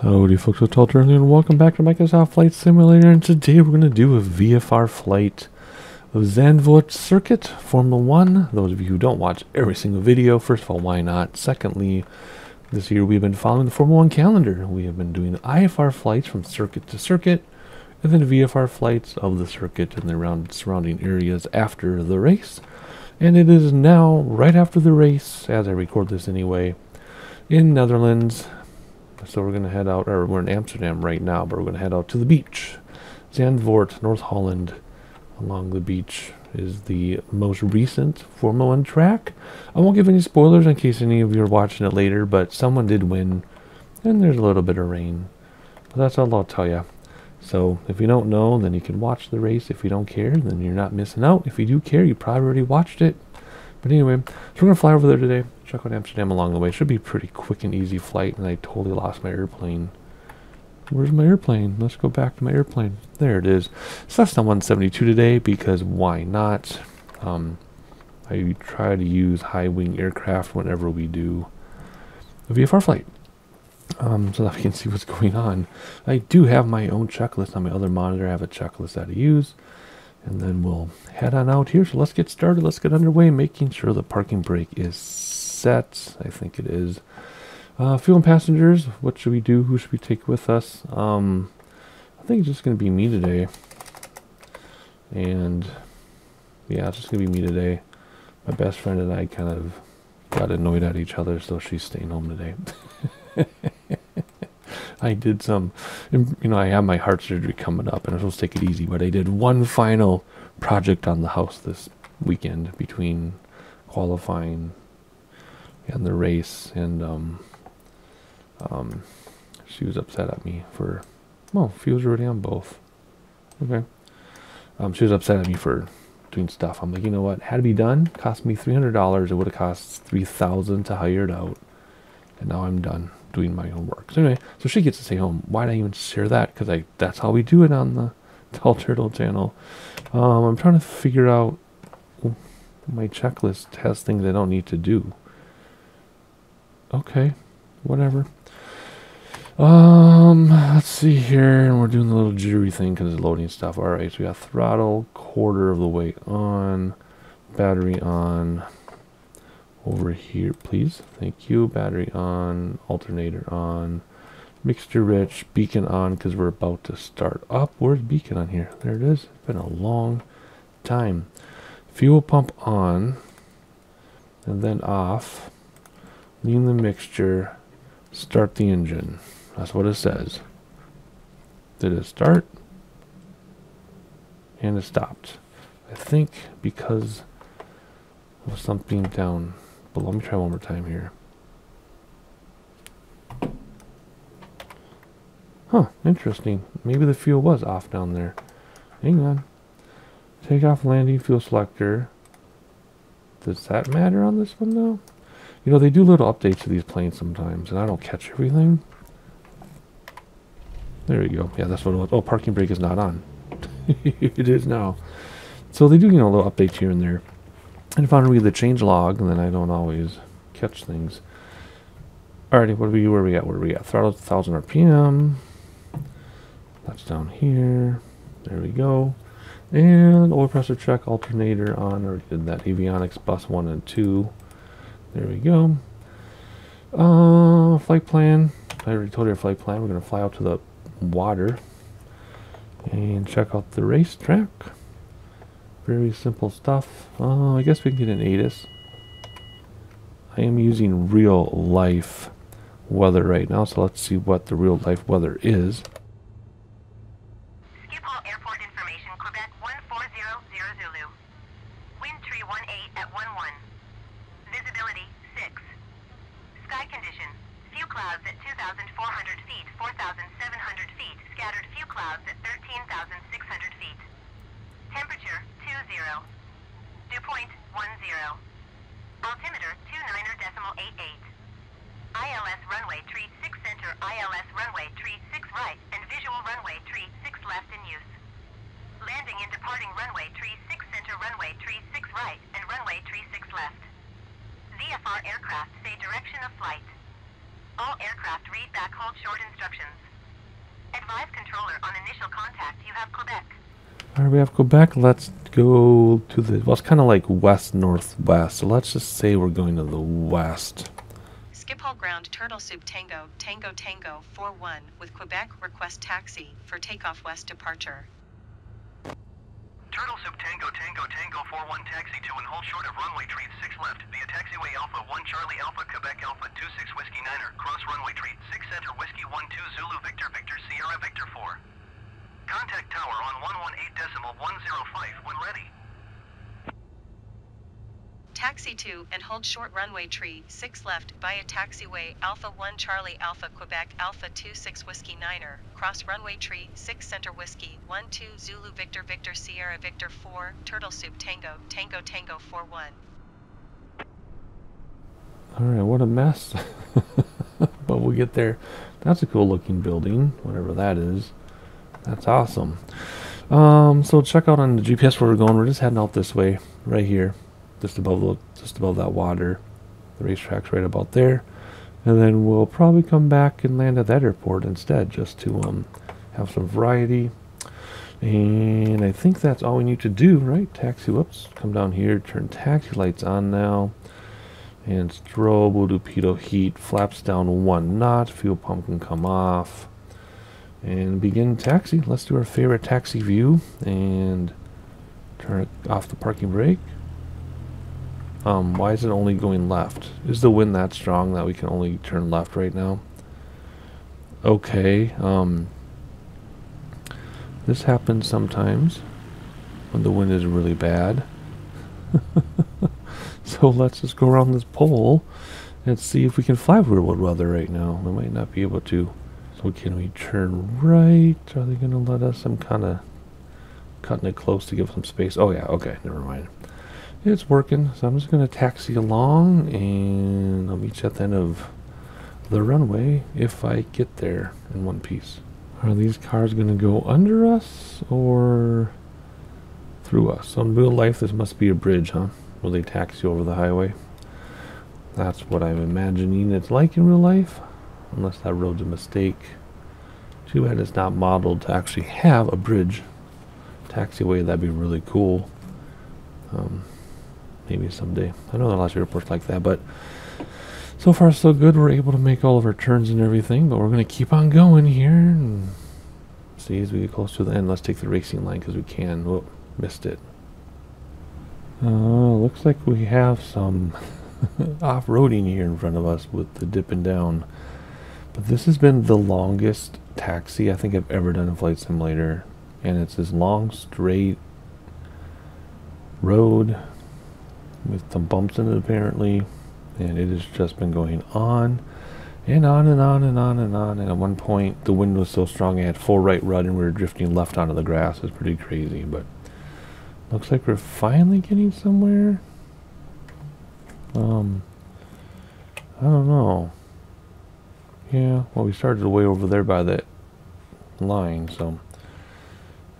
Howdy folks, it's Walter and welcome back to Microsoft Flight Simulator, and today we're going to do a VFR flight of Zandvoort Circuit Formula 1. Those of you who don't watch every single video, first of all, why not? Secondly, this year we've been following the Formula 1 calendar. We have been doing the IFR flights from circuit to circuit, and then VFR flights of the circuit and the surrounding areas after the race. And it is now, right after the race, as I record this anyway, in Netherlands. So we're going to head out, or we're in Amsterdam right now, but we're going to head out to the beach. Zandvoort, North Holland, along the beach is the most recent Formula 1 track. I won't give any spoilers in case any of you are watching it later, but someone did win, and there's a little bit of rain. But that's all I'll tell you. So if you don't know, then you can watch the race. If you don't care, then you're not missing out. If you do care, you probably already watched it. But anyway, so we're going to fly over there today. Check out Amsterdam along the way. Should be a pretty quick and easy flight, and I totally lost my airplane. Where's my airplane? Let's go back to my airplane. There it is. Cessna 172 today, because why not? I try to use high-wing aircraft whenever we do a VFR flight, so that we can see what's going on. I do have my own checklist on my other monitor. I have a checklist that I use. And then we'll head on out here. So let's get started. Let's get underway, making sure the parking brake is set. I think it is. Fuel and passengers. What should we do? Who should we take with us? I think it's just going to be me today. And yeah, it's just going to be me today. My best friend and I kind of got annoyed at each other, so she's staying home today. I did some, you know, I have my heart surgery coming up, and I'm supposed to take it easy, but I did one final project on the house this weekend between qualifying and the race, and she was upset at me for, well, she was already on both. Okay. She was upset at me for doing stuff. I'm like, you know what, had to be done, cost me $300, it would have cost $3,000 to hire it out, and now I'm done doing my own work. So anyway, so she gets to stay home. Why did I even share that? Because that's how we do it on the Tall Turtle channel. I'm trying to figure out, my checklist has things I don't need to do. Okay, whatever. Let's see here, and we're doing the little jittery thing because it's loading stuff. All right, so we got throttle quarter of the way on, battery on. Over here, please. Thank you. Battery on, alternator on, mixture rich, beacon on, because we're about to start up. Where's beacon on here? There it is. It's been a long time. Fuel pump on, and then off. Lean the mixture, start the engine. That's what it says. Did it start? And it stopped. I think because of something down. But let me try one more time here. Huh, interesting. Maybe the fuel was off down there. Hang on. Takeoff, landing, fuel selector. Does that matter on this one though? You know, they do little updates to these planes sometimes, and I don't catch everything. There we go. Yeah, that's what it was. Oh, parking brake is not on. It is now. So they do, you know, little updates here and there. And if I read the change log, then I don't always catch things. Alrighty, where are we at? Throttle 1000 RPM. That's down here. There we go. And oil pressure check, alternator on. Already did that. Avionics bus 1 and 2. There we go. Flight plan. I already told you our flight plan. We're going to fly out to the water and check out the racetrack. Very simple stuff. I guess we can get an ATIS. I am using real life weather right now, so let's see what the real life weather is. Schiphol Airport information, Quebec 1400 Zulu. Wind tree 18 at 11. Visibility 6. Sky condition. Few clouds at 2,400 feet, 4,700 feet. Scattered few clouds at 13,600 feet. Temperature 20. Dew point 10. Altimeter 29.88. ILS runway tree 6 center, ILS runway tree 6 right, and visual runway tree 6 left in use. Landing and departing runway tree 6 center, runway tree 6 right, and runway tree 6 left. VFR aircraft say direction of flight. All aircraft read back hold short instructions. Advise controller on initial contact you have Quebec. Alright, we have Quebec. Let's go to the, well, it's kind of like west-northwest. So let's just say we're going to the west. Schiphol ground Turtle Soup Tango, Tango Tango 41 with Quebec request taxi for takeoff west departure. Turtle Soup Tango Tango Tango 41 taxi to and hold short of runway tree 6 left via taxiway Alpha 1 Charlie Alpha Quebec Alpha 26 Whiskey Niner cross runway tree 6 Center Whiskey 12 Zulu Victor Victor Sierra Victor 4. Contact tower on 118.105 when ready. Taxi to and hold short runway tree 6 left via taxiway Alpha 1 Charlie Alpha Quebec Alpha 26 Whiskey Niner cross runway tree 6 Center Whiskey 12 Zulu Victor Victor Sierra Victor 4 Turtle Soup Tango Tango Tango 41. Alright, what a mess. But we'll get there. That's a cool looking building, whatever that is. That's awesome. So check out on the GPS where we're going. We're just heading out this way, right here, just above that water. The racetrack's right about there, and then we'll probably come back and land at that airport instead, just to have some variety. And I think that's all we need to do, right? Taxi. Whoops. Come down here. Turn taxi lights on now. And strobe. We'll do pitot heat. Flaps down 1 knot. Fuel pump can come off. And begin taxi. Let's do our favorite taxi view and turn off the parking brake. Why is it only going left? Is the wind that strong that we can only turn left right now? Okay. This happens sometimes when the wind is really bad. So let's just go around this pole and see if we can fly with weather right now. We might not be able to. So can we turn right? Are they going to let us? I'm kind of cutting it close to give some space. Oh yeah, okay, never mind. It's working, so I'm just going to taxi along, and I'll meet you at the end of the runway if I get there in one piece. Are these cars going to go under us or through us? So in real life, this must be a bridge, huh? Will they taxi over the highway? That's what I'm imagining it's like in real life. Unless that road's a mistake. Too bad it's not modeled to actually have a bridge taxiway. That'd be really cool. Maybe someday. I know there are lots of airports like that, but so far so good. We're able to make all of our turns and everything, but we're going to keep on going here and see as we get close to the end. Let's take the racing line because we can. Whoop, missed it. Looks like we have some off-roading here in front of us with the dipping down. But this has been the longest taxi I think I've ever done in Flight Simulator. And it's this long, straight road with some bumps in it apparently. And it has just been going on and on and on and on and on. And at one point, the wind was so strong I had full right rud and we were drifting left onto the grass. It was pretty crazy, but looks like we're finally getting somewhere. I don't know. Yeah, well, we started way over there by that line, so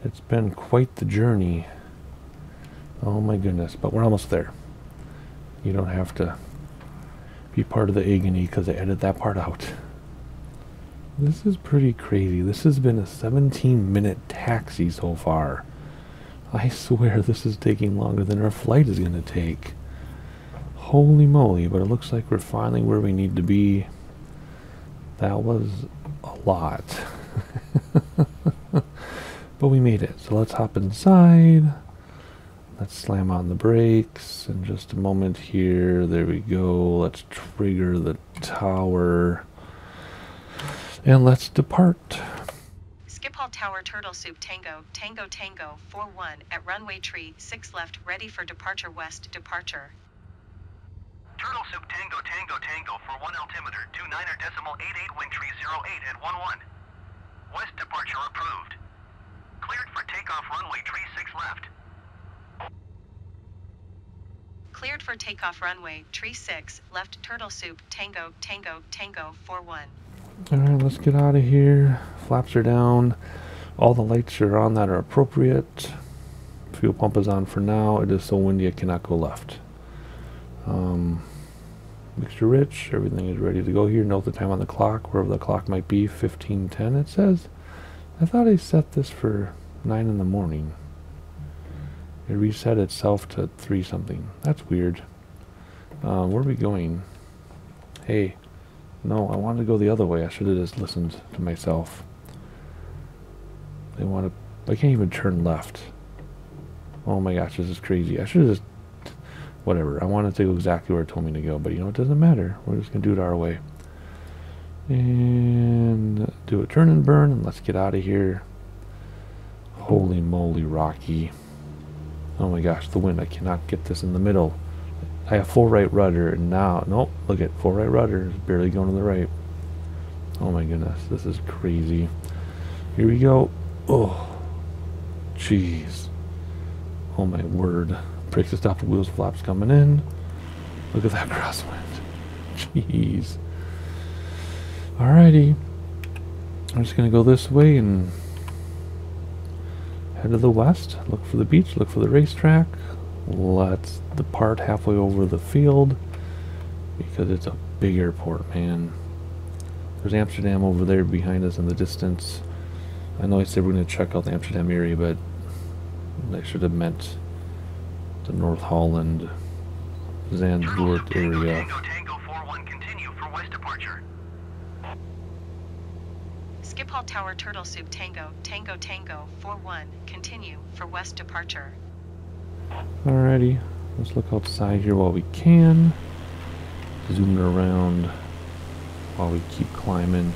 it's been quite the journey. Oh my goodness, but we're almost there. You don't have to be part of the agony because I edited that part out. This is pretty crazy. This has been a 17-minute taxi so far. I swear this is taking longer than our flight is going to take. Holy moly, but it looks like we're finally where we need to be. That was a lot. But we made it. So let's hop inside. Let's slam on the brakes in just a moment here. There we go. Let's trigger the tower. And let's depart. Schiphol Tower Turtle Soup Tango, Tango Tango 41 at runway tree 6 left ready for departure west departure. Turtle Soup Tango Tango Tango for 1 altimeter 29.88 wind tree 08 at 11. West departure approved. Cleared for takeoff runway tree 6 left. Cleared for takeoff runway tree 6 left Turtle Soup Tango Tango Tango 41. Alright, let's get out of here. Flaps are down. All the lights are on that are appropriate. Fuel pump is on for now. It is so windy I cannot go left. Mixture rich. Everything is ready to go here. Note the time on the clock, wherever the clock might be. 15:10 it says. I thought I set this for 9 in the morning. It reset itself to 3 something. That's weird. Where are we going? Hey. No, I wanted to go the other way. I should have just listened to myself. I can't even turn left. Oh my gosh, this is crazy. I should have just... Whatever. I wanted to go exactly where it told me to go, but you know, it doesn't matter. We're just going to do it our way. And do a turn and burn, and let's get out of here. Holy moly, Rocky. Oh my gosh, the wind. I cannot get this in the middle. I have full right rudder, and now... Nope, look at full right rudder. It's barely going to the right. Oh my goodness, this is crazy. Here we go. Oh, jeez. Oh my word. Brakes to stop the wheels, flaps coming in. Look at that crosswind. Jeez. Alrighty. I'm just going to go this way and head to the west. Look for the beach, look for the racetrack. Let's depart halfway over the field because it's a big airport, man. There's Amsterdam over there behind us in the distance. I know I said we're going to check out the Amsterdam area, but I should have meant the North Holland, Zandvoort area. Tango 41, continue for west departure. Schiphol Tower Turtle Soup Tango, Tango Tango 41, continue for west departure. Alrighty, let's look outside here while we can. Zooming around while we keep climbing.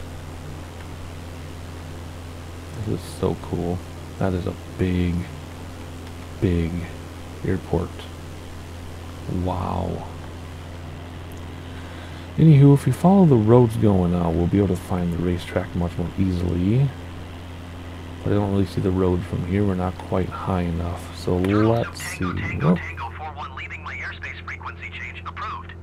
This is so cool. That is a big, big airport. Wow. Anywho, if we follow the roads going out, we'll be able to find the racetrack much more easily. But I don't really see the road from here. We're not quite high enough. So let's see. Tango 41, leaving my airspace frequency change approved.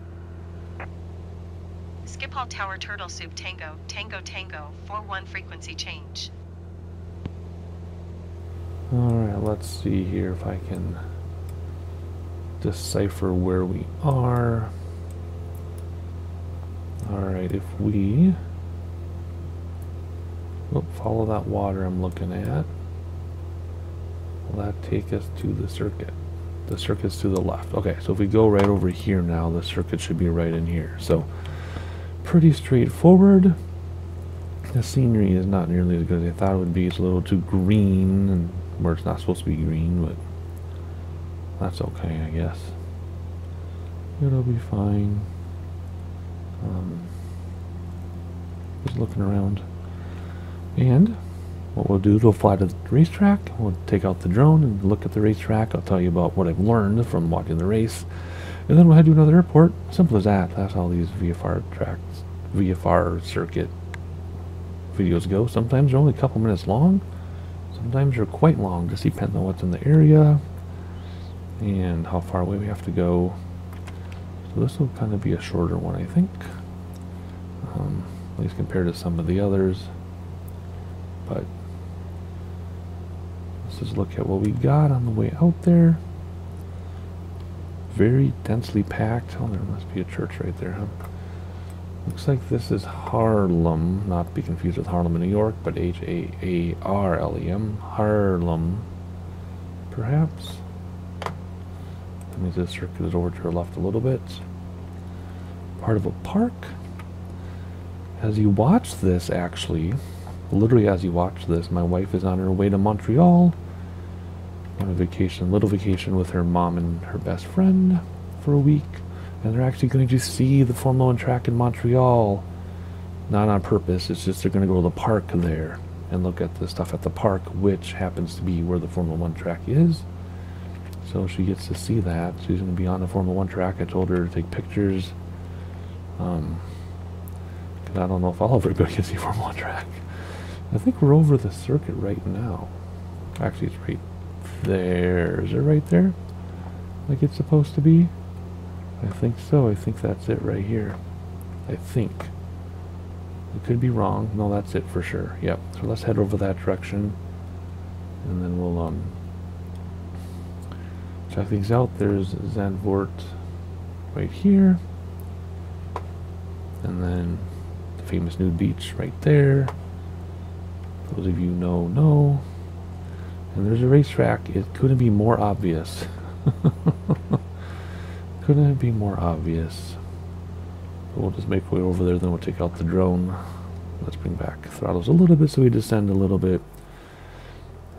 Schiphol Tower Turtle Soup Tango, Tango Tango 41 frequency change. Alright, let's see here if I can decipher where we are. Alright, if we follow that water I'm looking at, will that take us to the circuit? The circuit's to the left. Okay, so if we go right over here now, the circuit should be right in here. So, pretty straightforward. The scenery is not nearly as good as I thought it would be. It's a little too green, and where it's not supposed to be green, but that's okay, I guess. It'll be fine. Just looking around. And what we'll do is we'll fly to the racetrack. We'll take out the drone and look at the racetrack. I'll tell you about what I've learned from watching the race. And then we'll head to another airport. Simple as that. That's how these VFR circuit videos go. Sometimes they're only a couple minutes long. Sometimes they're quite long. Just depends on what's in the area and how far away we have to go. So this will kind of be a shorter one, I think. At least compared to some of the others. But let's just look at what we got on the way out there. Very densely packed. Oh, there must be a church right there, huh? Looks like this is Harlem, not to be confused with Harlem in New York, but H-A-A-R-L-E-M, Harlem, perhaps. That means this circuit is over to our left a little bit. Part of a park. As you watch this, actually, literally as you watch this, my wife is on her way to Montreal on a vacation, little vacation with her mom and her best friend for a week. And they're actually going to see the Formula 1 track in Montreal. Not on purpose, it's just they're going to go to the park there and look at the stuff at the park, which happens to be where the Formula 1 track is. So she gets to see that. She's going to be on the Formula 1 track. I told her to take pictures. I don't know if I'll ever go get to see Formula 1 track. I think we're over the circuit right now. Actually, it's right there. Is it right there? Like it's supposed to be? I think so. I think that's it right here. I think. I could be wrong. No, that's it for sure. Yep. So let's head over that direction. And then we'll check things out. There's Zandvoort right here. And then the famous nude beach right there. Those of you know. And there's a racetrack. It couldn't be more obvious. Couldn't be more obvious. We'll just make our way over there, then we'll take out the drone. Let's bring back throttles a little bit so we descend a little bit.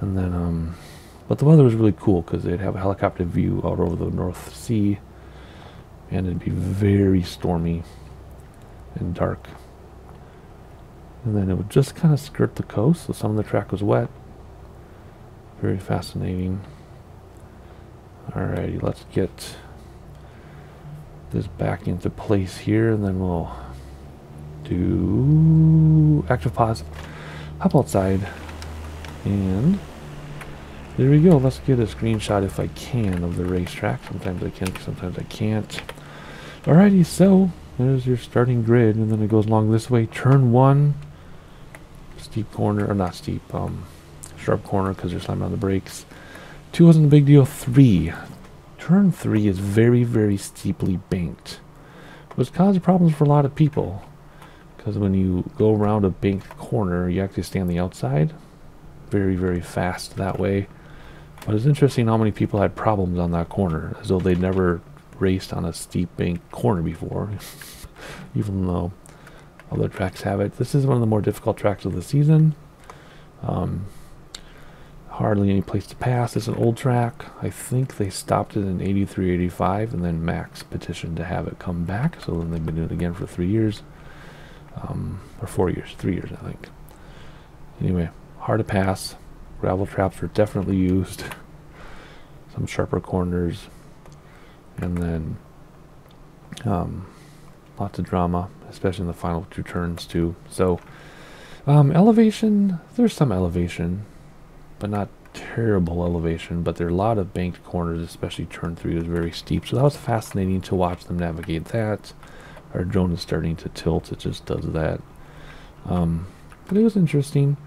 And then, but the weather was really cool because they'd have a helicopter view out over the North Sea. And it'd be very stormy and dark. And then it would just kind of skirt the coast, so some of the track was wet. Very fascinating. Alrighty, let's get this back into place here, and then we'll do active pause, hop outside, and there we go. Let's get a screenshot if I can of the racetrack. Sometimes I can, sometimes I can't. Alrighty, so there's your starting grid, and then it goes along this way. Turn 1, steep corner, or not steep, sharp corner because they're slamming on the brakes. 2 wasn't a big deal. 3. Turn 3 is very, very steeply banked, which causes problems for a lot of people. Because when you go around a banked corner, you actually stay on the outside. Very, very fast that way. But it's interesting how many people had problems on that corner, as though they'd never raced on a steep banked corner before. Even though other tracks have it. This is one of the more difficult tracks of the season. Hardly any place to pass. It's an old track. I think they stopped it in 83, 85, and then Max petitioned to have it come back. So then they've been doing it again for 3 years. Or 4 years. 3 years, I think. Anyway, hard to pass. Gravel traps are definitely used. Some sharper corners. And then lots of drama, especially in the final 2 turns too. So elevation, there's some elevation, but not terrible elevation. But there are a lot of banked corners, especially turn 3 was very steep. So that was fascinating to watch them navigate that. Our drone is starting to tilt, it just does that. But it was interesting.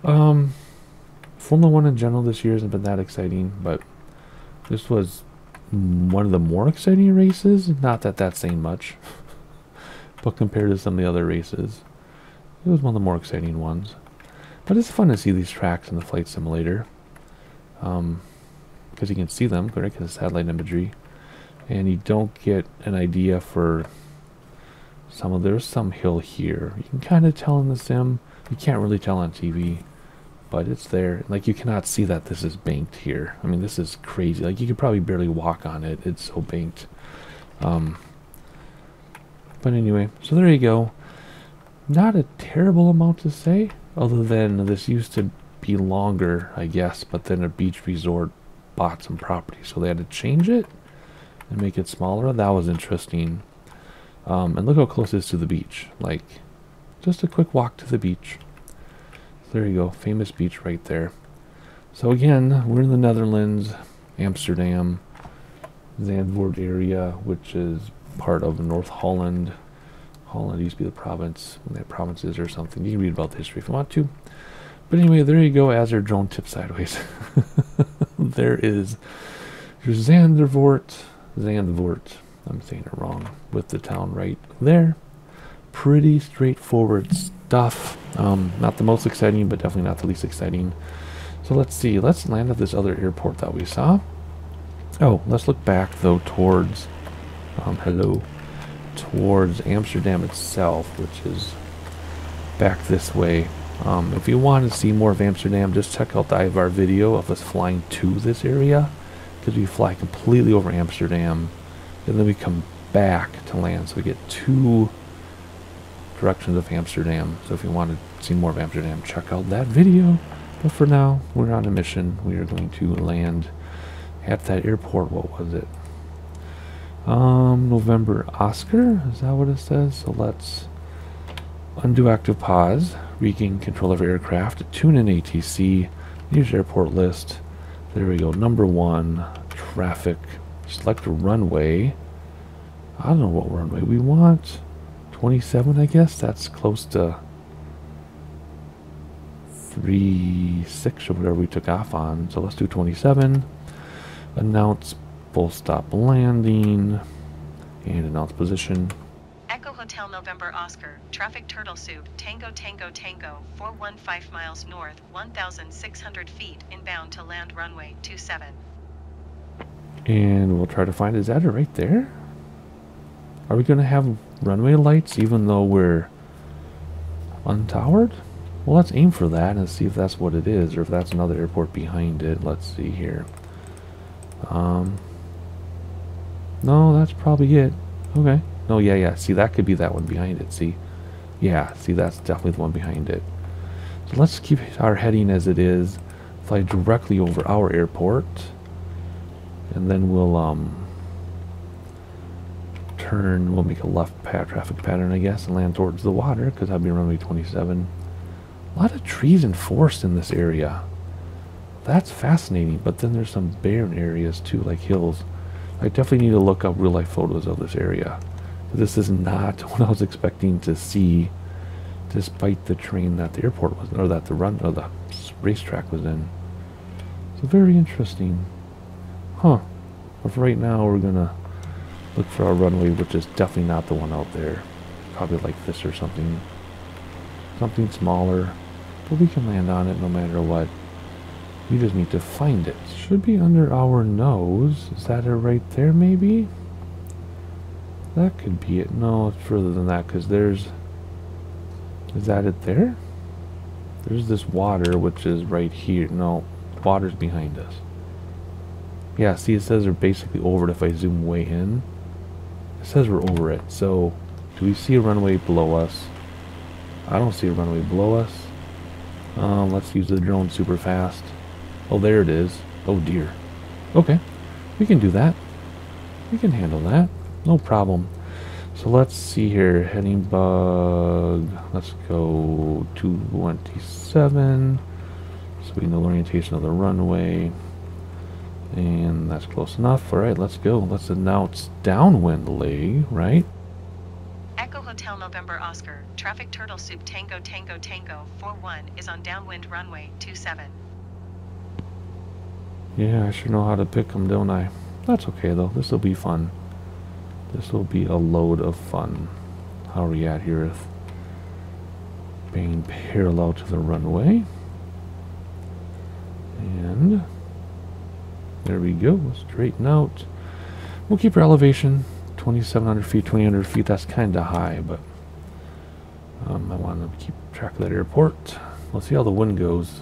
Formula 1 in general this year hasn't been that exciting, but this was one of the more exciting races. Not that that's saying much, but compared to some of the other races, it was one of the more exciting ones. But it's fun to see these tracks in the flight simulator, because you can see them, correct? Because it's satellite imagery, and you don't get an idea for some of. There's some hill here. You can kind of tell in the sim. You can't really tell on TV, but it's there. Like, you cannot see that this is banked here. I mean, this is crazy. Like, you could probably barely walk on it. It's so banked. But anyway, so there you go. Not a terrible amount to say, other than this used to be longer, I guess, but then a beach resort bought some property, so they had to change it and make it smaller. That was interesting. And look how close it is to the beach. Like, just a quick walk to the beach. So there you go, famous beach right there. So again, we're in the Netherlands, Amsterdam, Zandvoort area, which is part of North Holland. Holland used to be the province, when they had provinces or something. You can read about the history if you want to. But anyway, there you go, as our drone tips sideways. There is your Zandvoort. I'm saying it wrong, with the town right there. Pretty straightforward stuff. Not the most exciting, but definitely not the least exciting. So let's see. Let's land at this other airport that we saw. Oh, let's look back though towards towards Amsterdam itself, which is back this way. If you want to see more of Amsterdam, just check out the IVAR video of us flying to this area, because we fly completely over Amsterdam and then we come back to land, so we get 2 directions of Amsterdam. So if you want to see more of Amsterdam, check out that video. But for now, we're on a mission. We are going to land at that airport. What was it? November Oscar, is that what it says? So let's undo active pause, regain control of aircraft, tune in ATC, use airport list. There we go. Number 1, traffic. Select a runway. I don't know what runway we want. 27, I guess. That's close to 36 or whatever we took off on. So let's do 27. Announce full stop landing and announce position. Echo Hotel. Hotel November Oscar, traffic Turtle Soup, Tango Tango Tango, 415 miles north, 1,600 feet, inbound to land runway 27. And we'll try to find, is that it right there? Are we going to have runway lights even though we're untowered? Well, let's aim for that and see if that's what it is, or if that's another airport behind it. Let's see here. No, that's probably it. Okay. No, yeah. See, that could be that one behind it. See? Yeah, see, that's definitely the one behind it. So let's keep our heading as it is. Fly directly over our airport. And then we'll, we'll make a left traffic pattern, I guess, and land towards the water, because that'll be runway 27. A lot of trees and forest in this area. That's fascinating, but then there's some barren areas too, like hills. I definitely need to look up real-life photos of this area. This is not what I was expecting to see, despite the terrain that the airport was, or that the racetrack was in. So very interesting. Huh. But for right now, we're gonna look for our runway, which is definitely not the one out there. Probably like this or something. Something smaller. But we can land on it no matter what. We just need to find it. Should be under our nose. Is that it right there, maybe? That could be it. No, it's further than that, because there's... Is that it there? There's this water, which is right here. No, water's behind us. Yeah, see, it says we're basically over it if I zoom way in. It says we're over it. So, do we see a runway below us? I don't see a runway below us. Let's use the drone super fast. Oh, there it is. Oh, dear. Okay. We can do that. We can handle that. No problem. So let's see here. Heading bug. Let's go 227. So we know the orientation of the runway. And that's close enough. Alright, let's go. Let's announce downwind leg, right? Echo Hotel November Oscar, traffic Turtle Soup Tango Tango Tango, 41 is on downwind runway 27. Yeah, I sure know how to pick them, don't I? That's okay, though. This will be fun. This will be a load of fun. How are we at here with being parallel to the runway? And there we go. Straighten out. We'll keep our elevation 2,700 feet, 2,800 feet. That's kind of high, but I want to keep track of that airport. We'll see how the wind goes.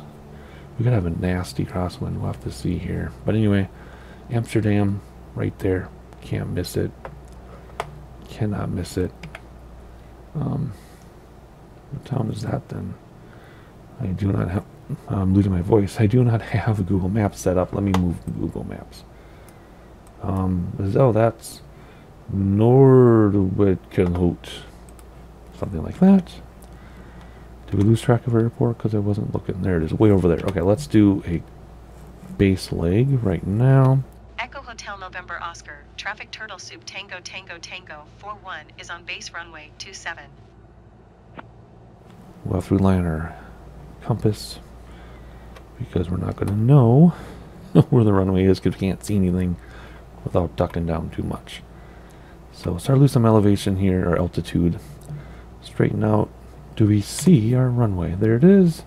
We could have a nasty crosswind. We'll have to see here. But anyway, Amsterdam, right there. Can't miss it. Cannot miss it. What town is that then? I do not have... I'm losing my voice. I do not have Google Maps set up. Let me move Google Maps. Oh, that's Noordwijkenhout. Something like that. Did we lose track of our airport because I wasn't looking? There it is, way over there. Okay, let's do a base leg right now. Echo Hotel November Oscar, traffic Turtle Soup Tango Tango Tango, 41 is on base runway 27. We'll have to rely on our compass because we're not going to know where the runway is because we can't see anything without ducking down too much. So start to lose some elevation here, or altitude. Straighten out. Do we see our runway? There it is.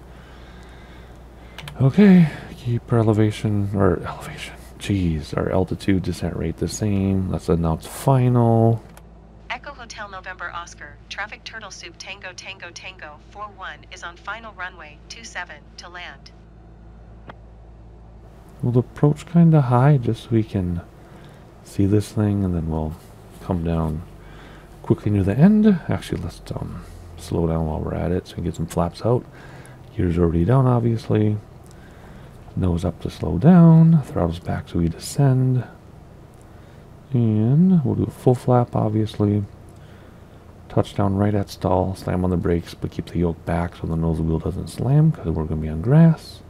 Okay, keep our elevation, jeez, our altitude descent rate the same. Let's announce final. Echo Hotel November Oscar, traffic Turtle Soup Tango Tango Tango, 41 is on final runway 27 to land. We'll approach kind of high just so we can see this thing, and then we'll come down quickly near the end. Actually, let's slow down while we're at it so we can get some flaps out. Gears already down, obviously. Nose up to slow down. Throttles back so we descend. And we'll do a full flap, obviously. Touchdown right at stall. Slam on the brakes, but keep the yoke back so the nose wheel doesn't slam because we're going to be on grass.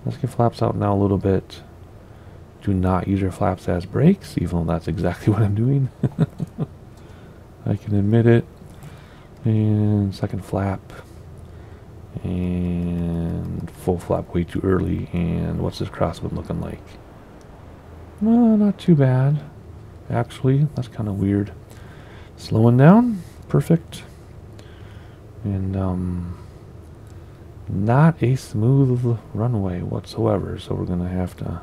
Let's get flaps out now a little bit. Do not use your flaps as brakes, even though that's exactly what I'm doing. I can admit it. And second flap. And full flap way too early. And what's this crosswind looking like? Well, not too bad. Actually, that's kind of weird. Slowing down. perfect. And not a smooth runway whatsoever, so we're gonna have to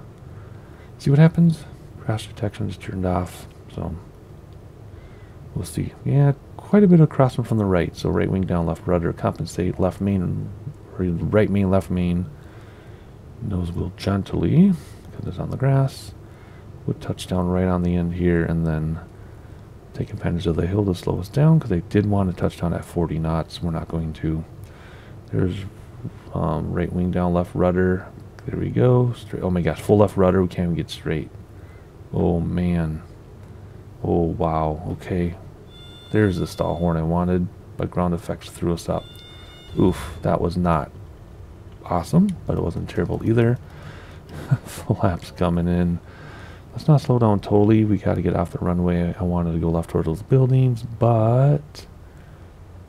see what happens. Crash detection is turned off, so we'll see. Yeah, quite a bit of crossing from the right, so right wing down, left rudder, compensate, left main, right main, left main. Nose wheel gently, because it's on the grass. Would touch down right on the end here, and then take advantage of the hill to slow us down, because they did want to touch down at 40 knots. We're not going to. There's right wing down, left rudder. There we go. Straight. Oh my gosh, full left rudder. We can't even get straight. Oh man. Oh wow. Okay. There's the stall horn I wanted, but ground effects threw us up. Oof, that was not awesome, but it wasn't terrible either. Flaps coming in. Let's not slow down totally. We got to get off the runway. I wanted to go left toward those buildings, but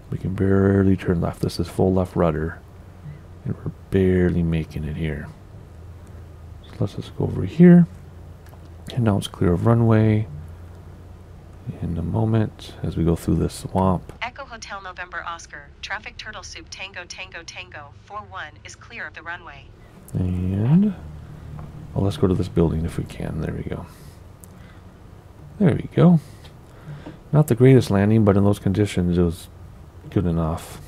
we can barely turn left. This is full left rudder, and we're barely making it here. So let's just go over here. And now it's clear of runway. In a moment, as we go through this swamp. Echo Hotel November Oscar, traffic Turtle Soup Tango Tango Tango 41 is clear of the runway. And well, let's go to this building if we can. There we go. There we go. Not the greatest landing, but in those conditions it was good enough.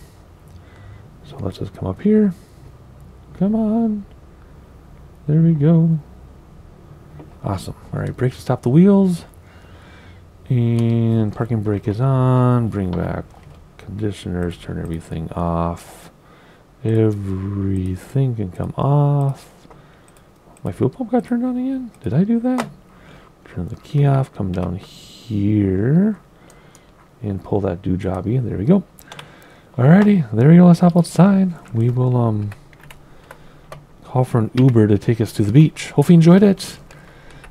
So let's just come up here. Come on. There we go. Awesome. Alright, brake to stop the wheels. And parking brake is on. Bring back conditioners. Turn everything off. Everything can come off. My fuel pump got turned on again? Did I do that? Turn the key off. Come down here. And pull that do-jobby. There we go. Alrighty. There we go. Let's hop outside. We will call for an Uber to take us to the beach. Hope you enjoyed it.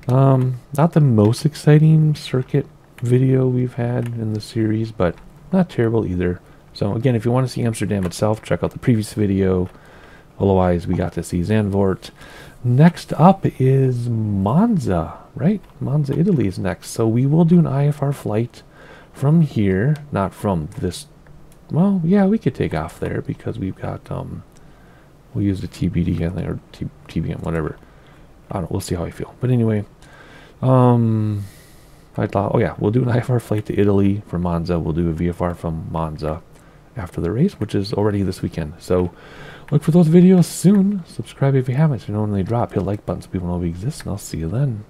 Not the most exciting circuit video we've had in the series, but not terrible either. So again, if you want to see Amsterdam itself, check out the previous video. Otherwise, we got to see Zandvoort. Next up is Monza, right? Monza, Italy is next. So we will do an IFR flight from here, not from this. Well, yeah, we could take off there because we've got, we'll use the TBD, I think, or TBM, whatever. I don't know, we'll see how I feel. But anyway, I thought, oh yeah, we'll do an IFR flight to Italy from Monza. We'll do a VFR from Monza after the race, which is already this weekend. So look for those videos soon. Subscribe if you haven't, so you know when they drop. Hit like button so people know we exist, and I'll see you then.